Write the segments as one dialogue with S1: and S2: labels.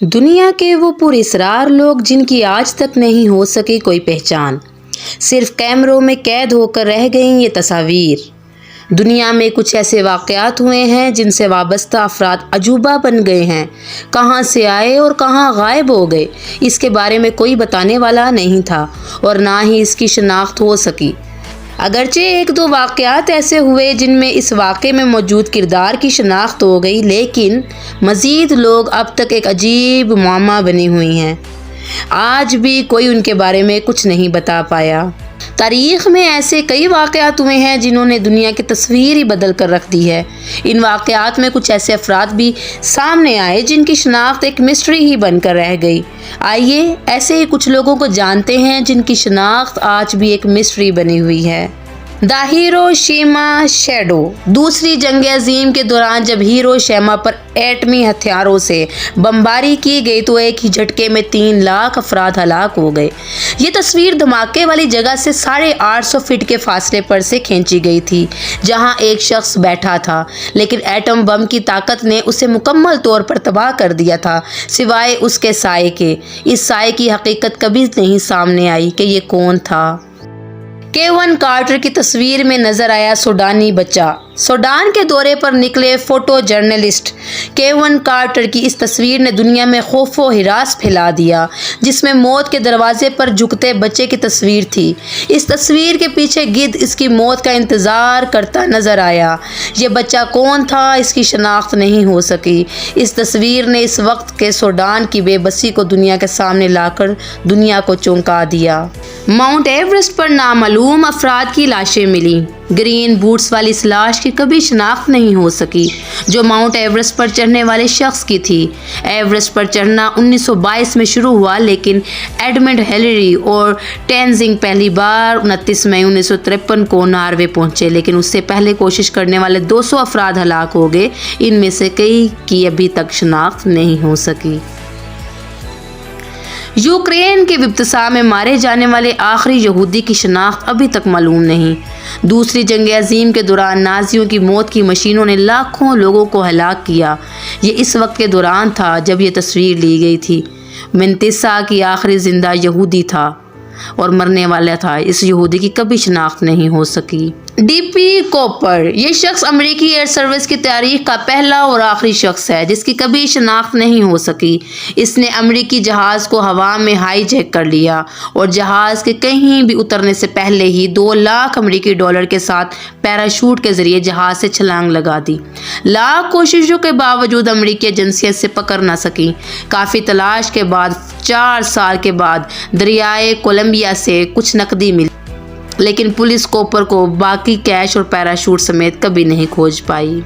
S1: دنیا کے وہ پراسرار لوگ جن کی آج تک نہیں ہو سکی کوئی پہچان، صرف کیمروں میں قید ہو کر رہ گئیں یہ تصاویر۔ دنیا میں کچھ ایسے واقعات ہوئے ہیں جن سے وابستہ افراد عجوبہ بن گئے ہیں۔ کہاں سے آئے اور کہاں غائب ہو گئے، اس کے بارے میں کوئی بتانے والا نہیں تھا اور نہ ہی اس کی شناخت ہو سکی۔ اگرچہ ایک دو واقعات ایسے ہوئے جن میں اس واقعے میں موجود کردار کی شناخت ہو گئی، لیکن مزید لوگ اب تک ایک عجیب معمہ بنی ہوئی ہیں۔ آج بھی کوئی ان کے بارے میں کچھ نہیں بتا پایا۔ تاریخ میں ایسے کئی واقعات ہوئے ہیں جنہوں نے دنیا کی تصویر ہی بدل کر رکھ دی ہے۔ ان واقعات میں کچھ ایسے افراد بھی سامنے آئے جن کی شناخت ایک مسٹری ہی بن کر رہ گئی۔ آئیے ایسے ہی کچھ لوگوں کو جانتے ہیں جن کی شناخت آج بھی ایک مسٹری بنی ہوئی ہے۔ Hiroshima shadow. دوسری جنگ عظیم کے دوران جب ہیروشیما پر ایٹمی ہتھیاروں سے بمباری کی گئی تو ایک ہی جھٹکے میں 3 لاکھ افراد ہلاک ہو گئے۔ یہ تصویر دھماکے والی جگہ سے 850 فٹ کے فاصلے پر سے کھینچی گئی تھی جہاں ایک شخص بیٹھا تھا، لیکن ایٹم بم کی طاقت نے اسے مکمل طور پر تباہ کر دیا تھا سوائے اس کے سائے کے۔ اس سائے کی حقیقت کبھی نہیں سامنے آئی کہ یہ کون تھا۔ کیون کارٹر کی تصویر میں نظر آیا سوڈانی بچہ۔ سوڈان کے دورے پر نکلے فوٹو جرنلسٹ کیون کارٹر کی اس تصویر نے دنیا میں خوف و ہراس پھیلا دیا، جس میں موت کے دروازے پر جھکتے بچے کی تصویر تھی۔ اس تصویر کے پیچھے گدھ اس کی موت کا انتظار کرتا نظر آیا۔ یہ بچہ کون تھا، اس کی شناخت نہیں ہو سکی۔ اس تصویر نے اس وقت کے سوڈان کی بے بسی کو دنیا کے سامنے لا کر دنیا کو چونکا دیا۔ ماؤنٹ ایورسٹ پر نامعلوم افراد کی لاشیں ملیں۔ گرین بوٹس والی اس لاش کی کبھی شناخت نہیں ہو سکی جو ماؤنٹ ایورسٹ پر چڑھنے والے شخص کی تھی۔ ایورسٹ پر چڑھنا 1922 میں شروع ہوا، لیکن ایڈمنڈ ہلیری اور ٹینزنگ پہلی بار 29 مئی 1953 کو ناروے پہنچے، لیکن اس سے پہلے کوشش کرنے والے 200 افراد ہلاک ہو گئے۔ ان میں سے کئی کی ابھی تک شناخت نہیں ہو سکی۔ یوکرین کے وبتسا میں مارے جانے والے آخری یہودی کی شناخت ابھی تک معلوم نہیں۔ دوسری جنگ عظیم کے دوران نازیوں کی موت کی مشینوں نے لاکھوں لوگوں کو ہلاک کیا۔ یہ اس وقت کے دوران تھا جب یہ تصویر لی گئی تھی۔ منتسا کی آخری زندہ یہودی تھا اور مرنے والا تھا۔ اس یہودی کی کبھی شناخت نہیں ہو سکی۔ D P Cooper. یہ شخص امریکی ایئر سروس کی تاریخ کا پہلا اور آخری شخص ہے جس کی کبھی شناخت نہیں ہو سکی۔ اس نے امریکی جہاز کو ہوا میں ہائی جیک کر لیا اور جہاز کے کہیں بھی اترنے سے پہلے ہی $2 لاکھ کے ساتھ پیراشوٹ کے ذریعے جہاز سے چھلانگ لگا دی۔ لاکھ کوششوں کے باوجود امریکی ایجنسیاں اسے پکڑ نہ سکیں۔ کافی تلاش کے بعد 4 سال کے بعد دریائے کولمبیا سے کچھ نقدی ملی، لیکن پولیس کوپر کو باقی کیش اور پیراشوٹ سمیت کبھی نہیں کھوج پائی۔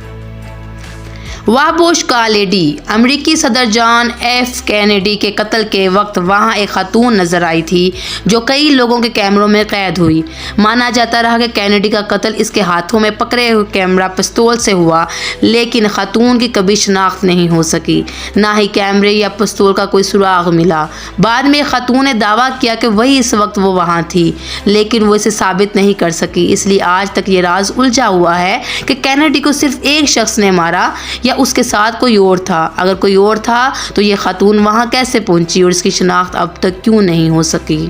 S1: وابوش کالیڈی۔ امریکی صدر جان ایف کینیڈی کے قتل کے وقت وہاں ایک خاتون نظر آئی تھی جو کئی لوگوں کے کیمروں میں قید ہوئی۔ مانا جاتا رہا کہ کینیڈی کا قتل اس کے ہاتھوں میں پکڑے ہوئے کیمرہ پستول سے ہوا، لیکن خاتون کی کبھی شناخت نہیں ہو سکی۔ نہ ہی کیمرے یا پستول کا کوئی سراغ ملا۔ بعد میں خاتون نے دعویٰ کیا کہ وہی اس وقت وہ وہاں تھی، لیکن وہ اسے ثابت نہیں کر سکی۔ اس لیے آج تک یہ راز الجھا ہوا ہے کہ کینیڈی کو صرف ایک شخص نے مارا یا اس کے ساتھ کوئی اور تھا۔ اگر کوئی اور تھا تو یہ خاتون وہاں کیسے پہنچی اور اس کی شناخت اب تک کیوں نہیں ہو سکی؟